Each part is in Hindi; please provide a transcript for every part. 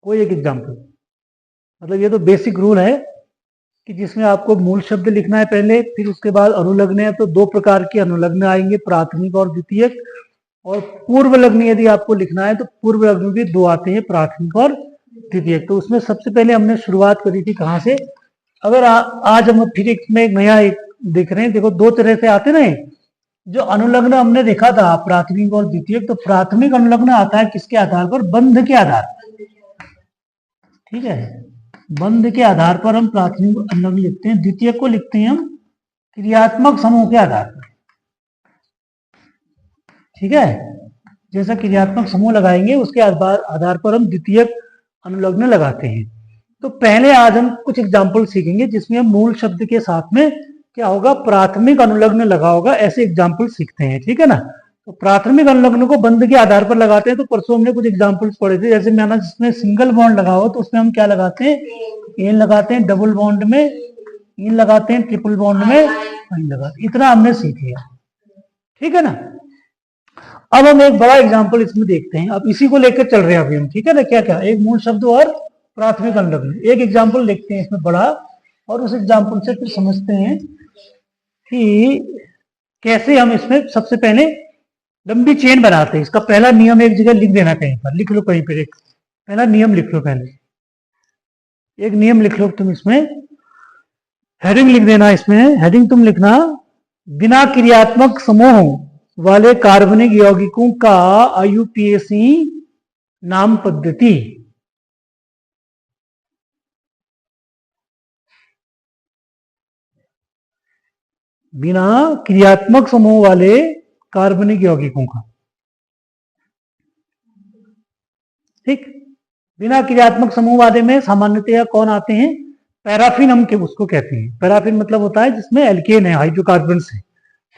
कोई एक एग्जाम्पल, मतलब ये तो बेसिक रूल है कि जिसमें आपको मूल शब्द लिखना है पहले, फिर उसके बाद अनुलग्न है तो दो प्रकार के अनुलग्न आएंगे, प्राथमिक और द्वितीयक। और पूर्व लग्न यदि आपको लिखना है तो पूर्व लग्न भी दो आते हैं, प्राथमिक और द्वितीयक। तो उसमें सबसे पहले हमने शुरुआत करी थी कहाँ से, अगर आज हम फिर एक नया एक देख रहे हैं, देखो दो तरह से आते ना, जो अनुलग्न हमने देखा था प्राथमिक और द्वितीयक, तो प्राथमिक अनुलग्न आता है किसके आधार पर, बंध के आधार पर, ठीक है, बंध के आधार पर हम प्राथमिक अनुलग्न लिखते हैं। द्वितीयक को लिखते हैं हम क्रियात्मक समूह के आधार पर, ठीक है, जैसा क्रियात्मक समूह लगाएंगे उसके आधार पर हम द्वितीयक अनुलग्न लगाते हैं। तो पहले आज हम कुछ एग्जाम्पल सीखेंगे जिसमें हम मूल शब्द के साथ में क्या होगा, प्राथमिक अनुलग्न लगा होगा, ऐसे एग्जाम्पल सीखते हैं, ठीक है ना। तो प्राथमिक अनुलग्न को बंध के आधार पर लगाते हैं। तो परसों हमने कुछ एग्जाम्पल्स पढ़े थे, जैसे मैंने जिसमें सिंगल बॉन्ड लगा हो तो उसमें हम क्या लगाते हैं, एन लगाते हैं, डबल बॉन्ड में इन लगाते हैं, ट्रिपल बॉन्ड में इन लगाते हैं। इतना हमने सीख लिया, ठीक है ना। अब हम एक बड़ा एग्जाम्पल इसमें देखते हैं, अब इसी को लेकर चल रहे हैं अभी हम, ठीक है ना। क्या क्या, एक मूल शब्द और प्राथमिक अनुलग्न, एक एग्जाम्पल देखते हैं इसमें बड़ा, और उस एग्जाम्पल से फिर समझते हैं कि कैसे हम इसमें सबसे पहले लंबी चेन बनाते हैं। इसका पहला नियम एक जगह लिख देना, कहीं पर लिख लो, कहीं पर एक पहला नियम लिख लो, पहले एक नियम लिख लो तुम, इसमें हेडिंग लिख देना, इसमें हेडिंग तुम लिखना, बिना क्रियात्मक समूह वाले कार्बनिक यौगिकों का आईयूपीएसी नाम पद्धति। बिना क्रियात्मक समूह वाले कार्बनिक यौगिकों का, ठीक, बिना क्रियात्मक समूह वाले में सामान्यतया कौन आते हैं, पैराफिन हम उसको कहते हैं। पैराफिन मतलब होता है जिसमें एल्केन है, हाइड्रोकार्बन्स है,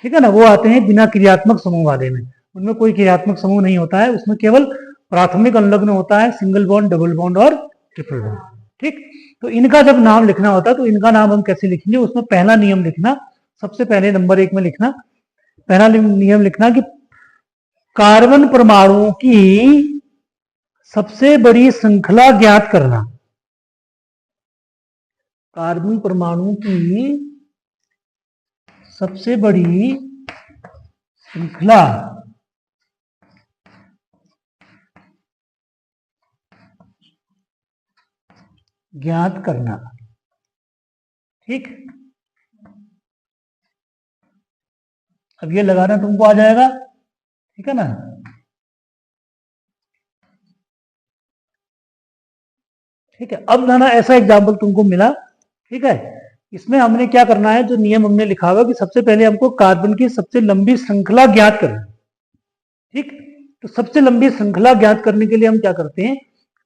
ठीक है ना, वो आते हैं बिना क्रियात्मक समूह वाले में। उनमें कोई क्रियात्मक समूह नहीं होता है, उसमें केवल प्राथमिक अनुलग्न होता है, सिंगल बॉन्ड, डबल बॉन्ड और ट्रिपल बॉन्ड, ठीक। तो इनका जब नाम लिखना होता है तो इनका नाम हम कैसे लिखेंगे, उसमें पहला नियम लिखना, सबसे पहले नंबर 1 में लिखना, पहला नियम लिखना कि कार्बन परमाणुओं की सबसे बड़ी श्रृंखला ज्ञात करना। कार्बन परमाणु की सबसे बड़ी श्रृंखला ज्ञात करना, ठीक। अब ये लगाना तुमको आ जाएगा, ठीक है ना। ठीक है, अब ना ऐसा एग्जाम्पल तुमको मिला, ठीक है। इसमें हमने क्या करना है, जो नियम हमने लिखा हुआ कि सबसे पहले हमको कार्बन की सबसे लंबी श्रृंखला ज्ञात करना, ठीक। तो सबसे लंबी श्रृंखला ज्ञात करने के लिए हम क्या करते हैं,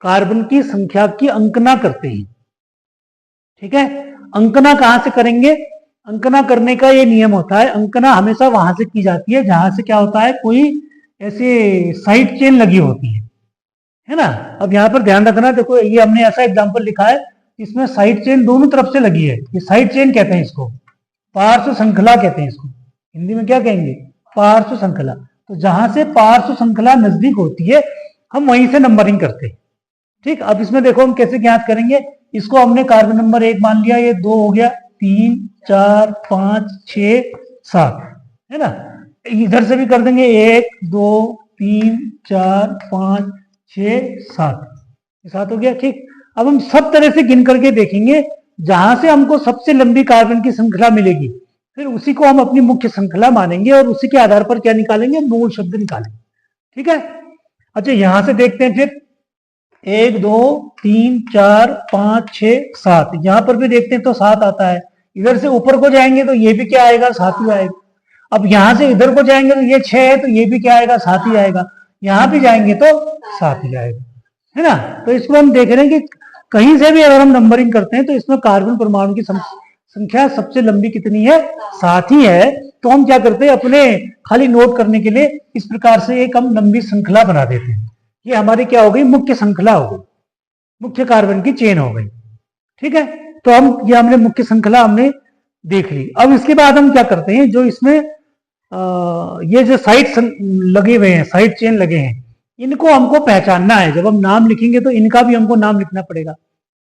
कार्बन की संख्या की अंकना करते हैं, ठीक है। अंकना कहां से करेंगे, अंकना करने का ये नियम होता है, अंकना हमेशा वहां से की जाती है जहां से क्या होता है, कोई ऐसे साइड चेन लगी होती है ना। अब यहाँ पर ध्यान रखना, देखो ये हमने ऐसा एग्जांपल लिखा है इसमें साइड चेन दोनों तरफ से लगी है, ये साइड चेन कहते हैं इसको, पार्श्व श्रृंखला कहते हैं इसको, हिंदी में क्या कहेंगे, पार्श्व श्रृंखला। तो जहां से पार्श्व श्रृंखला नजदीक होती है हम वहीं से नंबरिंग करते हैं, ठीक। अब इसमें देखो हम कैसे ज्ञात करेंगे, इसको हमने कार्बन नंबर 1 मान लिया, ये 2 हो गया, 3 4 5 6 7, है ना। इधर से भी कर देंगे, 1 2 3 4 5 6 7 हो गया, ठीक। अब हम सब तरह से गिन करके देखेंगे, जहां से हमको सबसे लंबी कार्बन की श्रृंखला मिलेगी फिर उसी को हम अपनी मुख्य श्रृंखला मानेंगे और उसी के आधार पर क्या निकालेंगे, मूल शब्द निकालेंगे, ठीक है। अच्छा यहां से देखते हैं फिर, 1 2 3 4 5 6 7, यहां पर भी देखते हैं तो 7 आता है। इधर से ऊपर को जाएंगे तो ये भी क्या आएगा, 7 ही आएगा। अब यहां से इधर को जाएंगे तो ये 6 है तो ये भी क्या आएगा, 7 ही आएगा। यहां भी जाएंगे तो 7 ही आएगा, है ना। तो इसको हम देख रहे हैं कि कहीं से भी अगर हम नंबरिंग करते हैं तो इसमें कार्बन परमाणु की संख्या सबसे लंबी कितनी है, 7 ही है। तो हम क्या करते हैं, अपने खाली नोट करने के लिए इस प्रकार से एक हम लंबी श्रृंखला बना देते हैं। ये हमारी क्या हो गई, मुख्य श्रृंखला हो गई, मुख्य कार्बन की चेन हो गई, ठीक है। तो हम ये हमने मुख्य श्रृंखला हमने देख ली। अब इसके बाद हम क्या करते हैं, जो इसमें ये जो साइड लगे हुए हैं, साइड चेन लगे हैं, इनको हमको पहचानना है। जब हम नाम लिखेंगे तो इनका भी हमको नाम लिखना पड़ेगा,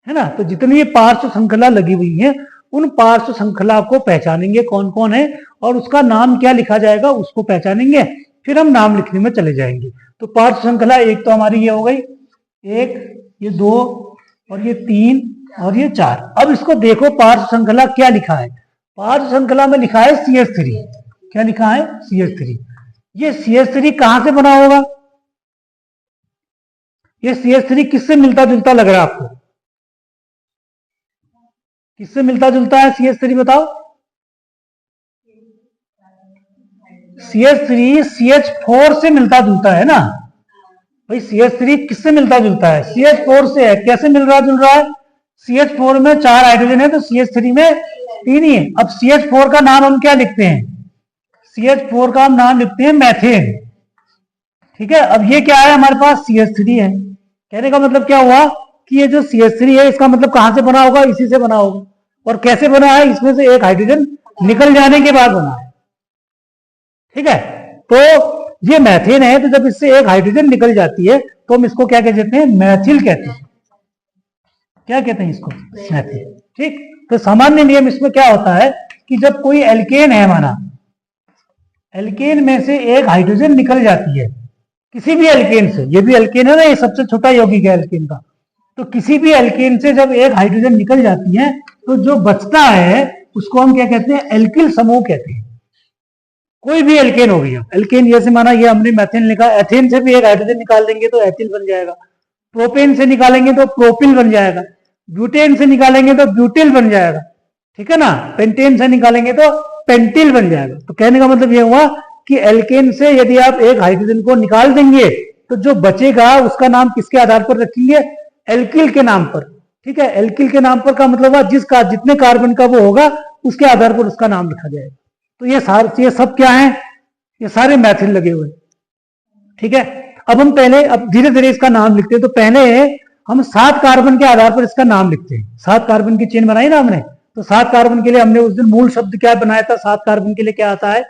है ना। तो जितनी ये पार्श्व श्रृंखला लगी हुई है उन पार्श्व श्रृंखला को पहचानेंगे कौन कौन है और उसका नाम क्या लिखा जाएगा उसको पहचानेंगे, फिर हम नाम लिखने में चले जाएंगे। तो पार्श्व श्रृंखला एक तो हमारी ये हो गई, एक, ये दो और ये तीन और ये चार। अब इसको देखो पार्श्व श्रृंखला क्या लिखा है। पार्श्व श्रृंखला में लिखा है CH3। क्या लिखा है? CH3। ये CH3 कहां से बना होगा? ये CH3 किससे मिलता जुलता लग रहा है आपको? किससे मिलता जुलता है CH3 बताओ? CH3 CH4 से मिलता जुलता है ना भाई। CH3 किससे मिलता जुलता है? CH4 से है। कैसे मिल रहा जुल रहा है? CH4 में 4 हाइड्रोजन है तो CH3 में 3 ही है। अब CH4 का नाम हम क्या लिखते हैं? CH4 का हम नाम लिखते हैं मैथेन। ठीक है। अब ये क्या है हमारे पास? CH3 है। कहने का मतलब क्या हुआ कि ये जो CH3 है इसका मतलब कहां से बना होगा? इसी से बना होगा। और कैसे बना है? इसमें से एक हाइड्रोजन निकल जाने के बाद बना है। ठीक है। तो ये मैथेन है, तो जब इससे एक हाइड्रोजन निकल जाती है तो हम इसको क्या कहते हैं? मैथिल कहते हैं। क्या कहते हैं इसको? मैथिल। ठीक। तो सामान्य नियम इसमें क्या होता है कि जब कोई एल्केन है हमारा, एल्केन में से एक हाइड्रोजन निकल जाती है किसी भी एल्केन से, ये भी एल्केन है ना, ये सबसे छोटा यौगिक है एल्केन का। तो किसी भी एल्केन से जब एक हाइड्रोजन निकल जाती है तो जो बचता है उसको हम क्या कहते हैं? एल्किल समूह कहते हैं। कोई भी एल्केन हो गया, एल्केन जैसे माना ये हमने मैथेन लिखा, एथेन से भी एक हाइड्रोजन निकाल देंगे तो एथिल बन जाएगा, प्रोपेन से निकालेंगे तो प्रोपिल बन जाएगा, ब्यूटेन से निकालेंगे तो ब्यूटिल बन जाएगा। ठीक है ना। पेंटेन से निकालेंगे तो पेंटिल बन जाएगा। तो कहने का मतलब ये हुआ कि एल्केन से यदि आप एक हाइड्रोजन को निकाल देंगे तो जो बचेगा उसका नाम किसके आधार पर रखेंगे? एल्किल के नाम पर। ठीक है। एल्किल के नाम पर का मतलब हुआ जिसका जितने कार्बन का वो होगा उसके आधार पर उसका नाम लिखा जाएगा। तो ये सब क्या है? ये सारे मैथिल लगे हुए। ठीक है। अब धीरे धीरे इसका नाम लिखते हैं। तो पहले हम 7 कार्बन के आधार पर इसका नाम लिखते हैं। 7 कार्बन की चेन बनाई ना हमने, तो 7 कार्बन के लिए हमने उस दिन मूल शब्द क्या बनाया था? 7 कार्बन के लिए क्या आता है?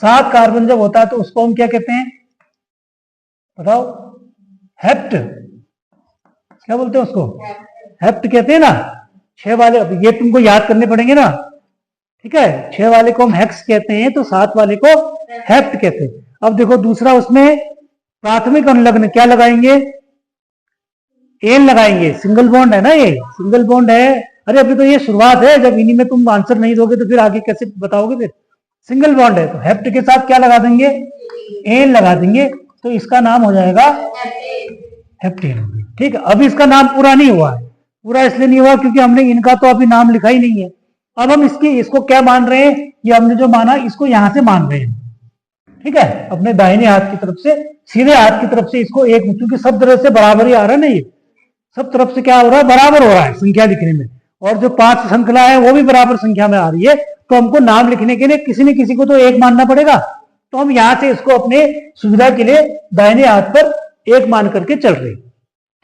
7 कार्बन जब होता है तो उसको हम क्या कहते हैं बताओ? हेप्ट। क्या बोलते हैं उसको? हेप्ट कहते हैं ना। 6 वाले ये तुमको याद करने पड़ेंगे ना। ठीक है। 6 वाले को हम हेक्स कहते हैं तो 7 वाले को हेप्ट कहते हैं। अब देखो दूसरा, उसमें प्राथमिक अनुलग्न क्या लगाएंगे? एन लगाएंगे। सिंगल बॉन्ड है ना, ये सिंगल बॉन्ड है। अरे अभी तो ये शुरुआत है, जब इन्हीं में तुम आंसर नहीं दोगे तो फिर आगे कैसे बताओगे? फिर सिंगल बॉन्ड है तो हेप्ट के साथ क्या लगा देंगे? एन लगा देंगे तो इसका नाम हो जाएगा हेप्टेन। ठीक है। अभी इसका नाम पूरा नहीं हुआ है। पूरा इसलिए नहीं हुआ क्योंकि हमने इनका तो अभी नाम लिखा ही नहीं है। अब हम इसको क्या मान रहे हैं? ये हमने जो माना इसको यहां से मान रहे हैं। ठीक है। अपने दाहिने हाथ की तरफ से, सीधे हाथ की तरफ से इसको एक, क्योंकि सब तरफ से बराबर ही आ रहा है ना, ये सब तरफ से क्या हो रहा है? बराबर हो रहा है संख्या लिखने में। और जो 5 श्रृंखला है वो भी बराबर संख्या में आ रही है। तो हमको नाम लिखने के लिए किसी न किसी को तो एक मानना पड़ेगा। तो हम यहां से इसको अपने सुविधा के लिए दाहिने हाथ पर एक मान करके चल रहे हैं।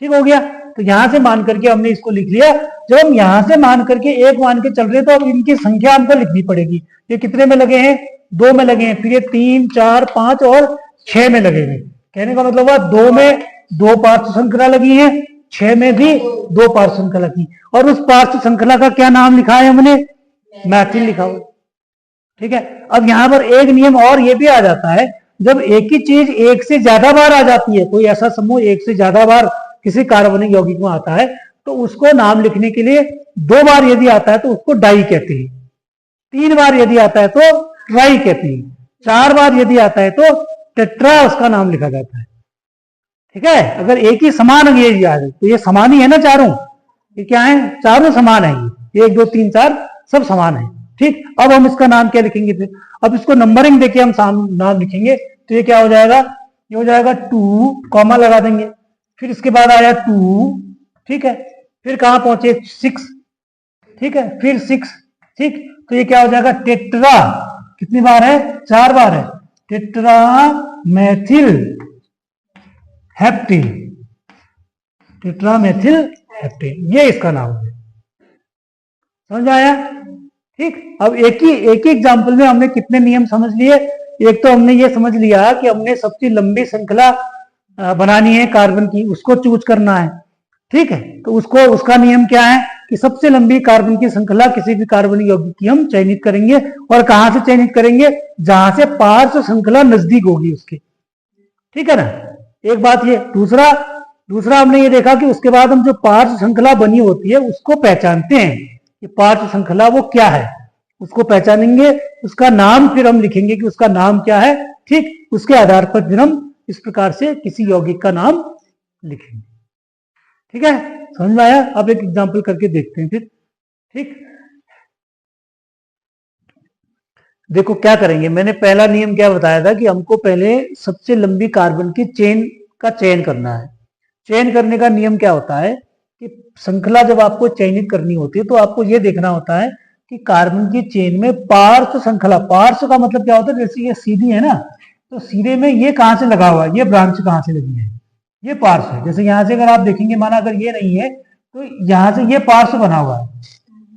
ठीक हो गया। तो यहां से मान करके हमने इसको लिख लिया। जब हम यहां से मान करके एक मान के चल रहे हैं तो अब इनकी संख्या हमको लिखनी पड़ेगी। ये कितने में लगे हैं? 2 में लगे हैं। फिर ये 3, 4, 5 और 6 में लगे हैं। कहने का मतलब हुआ 2 में 2 पार्श्व श्रृंखला लगी है, 6 में भी 2 पार्श्व श्रृंखला लगी। और उस पार्श्व श्रृंखला का क्या नाम लिखा है हमने? मैथिल लिखा हुआ। ठीक है। अब यहां पर एक नियम और ये भी आ जाता है, जब एक ही चीज एक से ज्यादा बार आ जाती है, कोई ऐसा समूह एक से ज्यादा बार किसी कार्बनिक यौगिक में आता है तो उसको नाम लिखने के लिए 2 बार यदि आता है तो उसको डाई कहते हैं, 3 बार यदि आता है तो ट्राई कहते हैं, 4 बार यदि आता है तो टेट्रा उसका नाम लिखा जाता है। ठीक है। अगर एक ही समान अंग्रेजी आ जाए तो ये समान ही है ना चारों, ये क्या है? चारों समान है। ये 1, 2, 3, 4 सब समान है। ठीक। अब हम इसका नाम क्या लिखेंगे? फिर अब इसको नंबरिंग देके हम नाम लिखेंगे तो ये क्या हो जाएगा? ये हो जाएगा 2, कॉमा लगा देंगे। फिर इसके बाद आया 2। ठीक है। फिर कहां पहुंचे? 6। ठीक है। फिर 6। ठीक। तो ये क्या हो जाएगा? टेट्रा। कितनी बार है? 4 बार है। Tetra Maithil heptane. Tetra Maithil heptane, ये इसका नाम है। समझ आया? ठीक। अब एक ही एग्जाम्पल में हमने कितने नियम समझ लिए? एक तो हमने ये समझ लिया कि हमने सबसे लंबी श्रृंखला बनानी है कार्बन की, उसको चूज करना है। ठीक है, तो उसको उसका नियम क्या है कि सबसे लंबी कार्बन की श्रृंखला किसी भी कार्बनिक यौगिक की हम चयनित करेंगे। और कहां से चयनित करेंगे? जहां से पार्श्व श्रृंखला नजदीक होगी उसके। ठीक है ना, एक बात ये। दूसरा हमने ये देखा कि उसके बाद हम जो पार्श्व श्रृंखला बनी होती है उसको पहचानते हैं कि पार्श्व श्रृंखला वो क्या है, उसको पहचानेंगे, उसका नाम फिर हम लिखेंगे कि उसका नाम क्या है। ठीक, उसके आधार पर फिर हम इस प्रकार से किसी यौगिक का नाम लिखेंगे। ठीक है, समझ में आया? अब एक एग्जांपल करके देखते हैं फिर। ठीक, देखो क्या करेंगे। मैंने पहला नियम क्या बताया था कि हमको पहले सबसे लंबी कार्बन की चेन का चयन करना है। चयन करने का नियम क्या होता है कि श्रृंखला जब आपको चयनित करनी होती है तो आपको यह देखना होता है कि कार्बन की चेन में पार्श्व श्रृंखला, पार्श्व का मतलब क्या होता है? जैसे ये सीधी है ना, तो सीधे में ये कहां से लगा हुआ है, ये ब्रांच कहां से लगी है, ये पार्श्व है। जैसे यहां से अगर आप देखेंगे, माना अगर ये नहीं है तो यहां से ये पार्श्व बना हुआ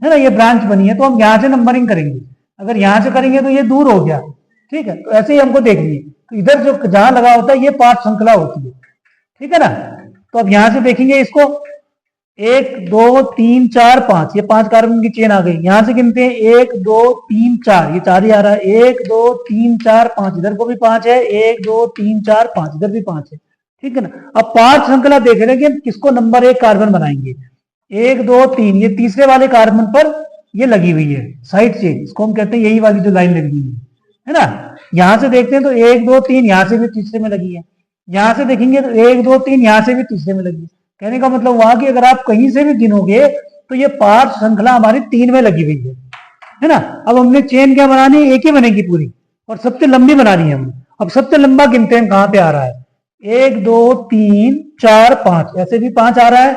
है ना, ये ब्रांच बनी है, तो हम यहां से नंबरिंग करेंगे। अगर यहां से करेंगे तो ये दूर हो गया। ठीक है, तो ऐसे ही हमको देखनी है। तो इधर जो जहां लगा होता है ये पार्श्व श्रृंखला होती है। ठीक है ना, तो अब यहां से देखेंगे इसको, 1 2 3 4 5, ये 5 कार्बन की चेन आ गई। यहां से गिनते हैं 1 2 3 4, ये 4 ही आ रहा है। 1 2 3 4 5, इधर को भी 5 है। 1 2 3 4 5, इधर भी 5 है। ठीक है ना, अब 5 श्रृंखला देख रहे हैं कि किसको नंबर 1 कार्बन बनाएंगे। 1 2 3, ये तीसरे वाले कार्बन पर ये लगी हुई है साइड चेन, इसको हम कहते हैं यही वाली जो लाइन लगी हुई है ना। यहां से देखते हैं तो 1 2 3 यहां से भी तीसरे में लगी है। यहां से देखेंगे तो 1 2 3 यहां से भी तीसरे में लगी है। कहने का मतलब वहां की अगर आप कहीं से भी गिनोगे तो ये 5 श्रृंखला हमारी 3 में लगी हुई है ना। अब हमने चेन क्या बनानी है? एक ही बनेगी पूरी, और सबसे लंबी बनानी है हमने। अब सबसे लंबा गिनते हैं कहां पे आ रहा है। 1 2 3 4 5, ऐसे भी 5 आ रहा है।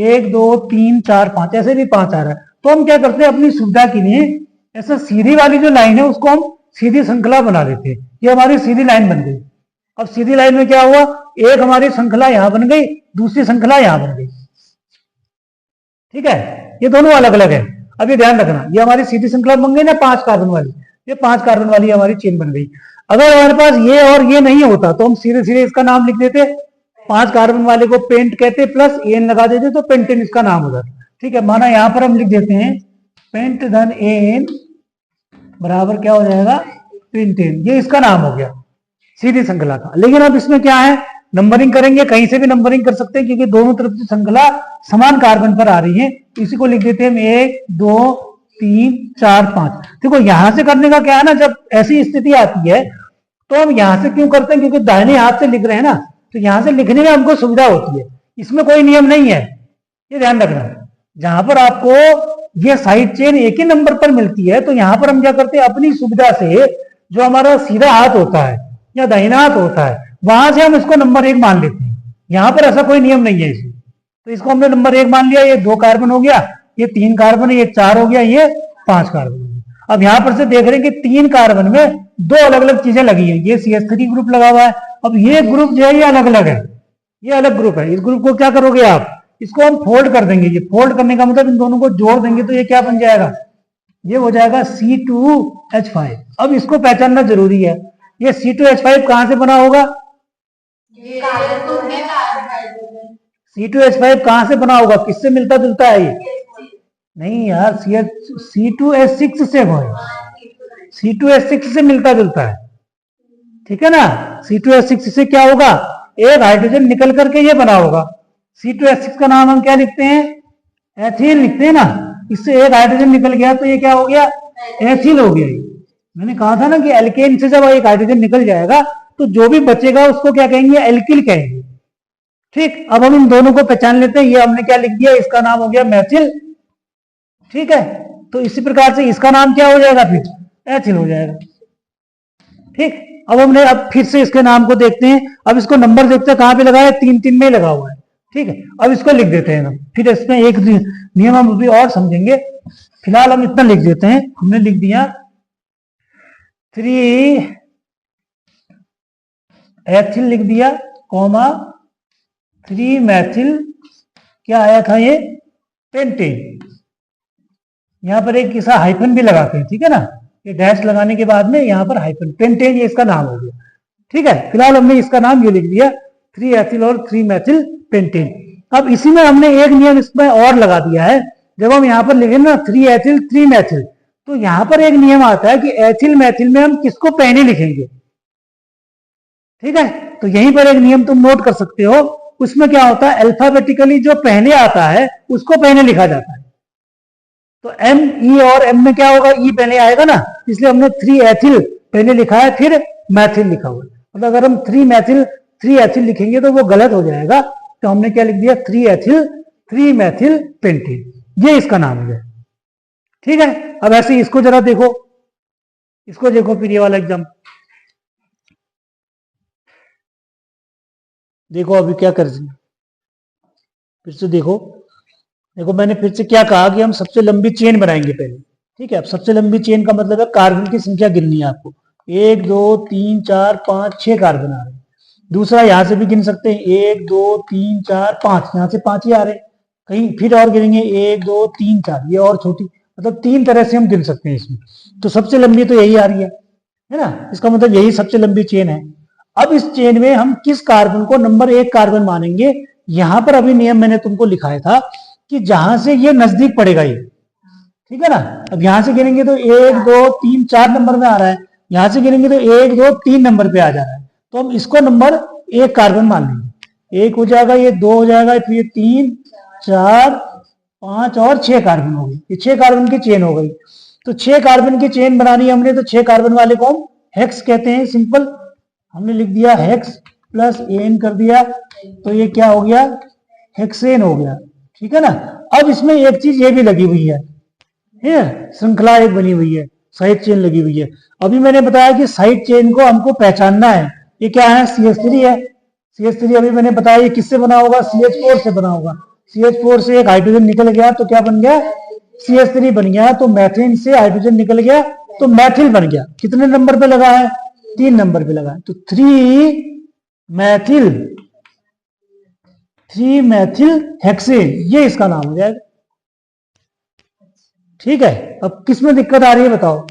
1 2 3 4 5, ऐसे भी 5 आ रहा है। तो हम क्या करते हैं अपनी सुविधा के लिए, ऐसा सीधी वाली जो लाइन है उसको हम सीधी श्रृंखला बना देते हैं। ये हमारी सीधी लाइन बन गई। अब सीधी लाइन में क्या हुआ, एक हमारी श्रृंखला यहां बन गई, दूसरी श्रृंखला यहां बन गई। ठीक है, ये दोनों अलग अलग है। अब ये ध्यान रखना, ये हमारी सीधी श्रृंखला बन गई ना 5 कार्बन वाली, ये 5 कार्बन वाली हमारी चेन बन गई। अगर हमारे पास ये और ये नहीं होता तो हम सीधे सीधे इसका नाम लिख देते। 5 कार्बन वाले को पेंट कहते, प्लस एन लगा देते तो पेंटेन इसका नाम हो जाता। ठीक है, माना यहां पर हम लिख देते हैं पेंट धन एन बराबर क्या हो जाएगा, पेंटेन। ये इसका नाम हो गया सीधी श्रृंखला का। लेकिन अब इसमें क्या है, नंबरिंग करेंगे, कहीं से भी नंबरिंग कर सकते हैं क्योंकि दोनों तरफ से श्रृंखला समान कार्बन पर आ रही है। इसी को लिख देते हैं 1 2 3 4 5। देखो यहां से करने का क्या है ना, जब ऐसी स्थिति आती है तो हम यहां से क्यों करते हैं, क्योंकि दाहिने हाथ से लिख रहे हैं ना, तो यहां से लिखने में हमको सुविधा होती है। इसमें कोई नियम नहीं है, ये ध्यान रखना। जहां पर आपको ये साइड चेन एक ही नंबर पर मिलती है तो यहां पर हम क्या करते हैं, अपनी सुविधा से जो हमारा सीधा हाथ होता है या दाहिना हाथ होता है वहां से हम इसको नंबर 1 मान लेते हैं। यहां पर ऐसा कोई नियम नहीं है इसमें, तो इसको हमने नंबर 1 मान लिया। ये 2 कार्बन हो गया, ये 3 कार्बन है, ये 4 हो गया, ये 5 कार्बन हो गया। अब यहां पर से देख रहे हैं कि 3 कार्बन में 2 अलग अलग चीजें लगी है। ये CH3 ग्रुप लगा हुआ है। अब ये ग्रुप जो है ये अलग अलग है, ये अलग ग्रुप है। इस ग्रुप को क्या करोगे आप, इसको हम फोल्ड कर देंगे। ये फोल्ड करने का मतलब इन दोनों को जोड़ देंगे तो ये क्या बन जाएगा, ये हो जाएगा C2H5। अब इसको पहचानना जरूरी है, ये C2H5 कहां से बना होगा, C2H5 कहां से बना होगा, किससे मिलता जुलता है ये, नहीं यार, C2H6 से होगा, C2H6 से मिलता जुलता है। ठीक है ना, C2H6 से क्या होगा, एक हाइड्रोजन निकल करके ये बना होगा। C2H6 का नाम हम क्या लिखते हैं, एथिल लिखते हैं ना। इससे एक हाइड्रोजन निकल गया तो ये क्या हो गया, एथिल हो गया। मैंने कहा था ना कि एल्केन से जब एक हाइड्रोजन निकल जाएगा तो जो भी बचेगा उसको क्या कहेंगे, एल्किल कहेंगे। ठीक, अब हम इन दोनों को पहचान लेते हैं। ये हमने क्या लिख दिया, इसका नाम हो गया मैथिल। ठीक है, तो इसी प्रकार से इसका नाम क्या हो जाएगा, फिर एथिल हो जाएगा। ठीक, अब फिर से इसके नाम को देखते हैं। अब इसको नंबर देखते हैं कहां पे लगा है, 3 में लगा हुआ है। ठीक है, अब इसको लिख देते हैं हम। फिर इसमें एक नियम हम अभी और समझेंगे, फिलहाल हम इतना लिख देते हैं। हमने लिख दिया 3 एथिल लिख दिया, कॉमा 3 मैथिल, क्या आया था ये, पेंटेन। यहां पर एक ऐसा हाइफन भी लगाते हैं। ठीक है ना, ये डैश लगाने के बाद में यहां पर हाइफन, पेंटेन, ये इसका नाम हो गया। ठीक है, फिलहाल हमने इसका नाम ये लिख दिया। 3 एथिल और 3 मेथिल पेंटेन। अब इसी में हमने एक नियम इसमें और लगा दिया है। जब हम यहाँ पर लिखें ना 3 एथिल 3 मेथिल, तो यहां पर एक नियम आता है कि एथिल मेथिल में हम किसको पहले लिखेंगे। ठीक है, तो यहीं पर एक नियम तुम नोट कर सकते हो। उसमें क्या होता है, अल्फाबेटिकली जो पहले आता है उसको पहले लिखा जाता है। तो एम ई और एम में क्या होगा, ई पहले आएगा ना, इसलिए हमने 3 एथिल पहले लिखा है, फिर मैथिल लिखा हुआ है। मतलब अगर हम 3 एथिल लिखेंगे तो वो गलत हो जाएगा, तो हमने क्या लिख दिया 3 एथिल 3 मेथिल पेंटेन, ये इसका नाम है। ठीक है, अब ऐसे इसको जरा देखो, इसको देखो फिर ये वाला एग्जाम देखो। अभी क्या कर फिर से देखो, देखो मैंने फिर से क्या कहा कि हम सबसे लंबी चेन बनाएंगे पहले। ठीक है, अब सबसे लंबी चेन का मतलब है कार्बन की संख्या गिननी है आपको। 1 2 3 4 5 6 कार्बन आ रहे हैं। दूसरा यहां से भी गिन सकते हैं, 1 2 3 4 5, यहां से 5 ही आ रहे हैं। कहीं फिर और गिनेंगे 1 2 3 4, ये और छोटी, मतलब 3 तरह से हम गिन सकते हैं इसमें। तो सबसे लंबी तो यही आ रही है ना, इसका मतलब यही सबसे लंबी चेन है। अब इस चेन में हम किस कार्बन को नंबर 1 कार्बन मानेंगे। यहां पर अभी नियम मैंने तुमको लिखाया था कि जहां से ये नजदीक पड़ेगा ये, ठीक है ना। अब यहां से गिनेंगे तो 1 2 3 4 नंबर में आ रहा है, यहां से गिनेंगे तो 1 2 3 नंबर पे आ जा रहा है, तो हम इसको नंबर 1 कार्बन मान लेंगे। 1 हो जाएगा, ये 2 हो जाएगा, फिर ये 3 4 5 और 6 कार्बन हो गई, ये 6 कार्बन की चेन हो गई। तो 6 कार्बन की चेन बनानी है हमने, तो 6 कार्बन वाले को हम हेक्स कहते हैं। सिंपल हमने लिख दिया हेक्स प्लस एन कर दिया, तो ये क्या हो गया, हेक्सेन हो गया। ठीक है ना। अब इसमें एक चीज ये भी लगी हुई है, श्रृंखला एक बनी हुई है, साइड चेन लगी हुई है। अभी मैंने बताया कि साइड चेन को हमको पहचानना है। ये क्या है, CH3 है। CH3 अभी मैंने बताया ये किससे बना होगा, CH4 से बना होगा। CH4 से एक हाइड्रोजन निकल गया तो क्या बन गया, CH3 बन गया। तो मैथिन से हाइड्रोजन निकल गया तो मैथिल बन गया। कितने नंबर पे लगा है, 3 नंबर पे लगा है। तो 3 मैथिल हेक्सेन, ये इसका नाम हो जाएगा। ठीक है, अब किस में दिक्कत आ रही है बताओ।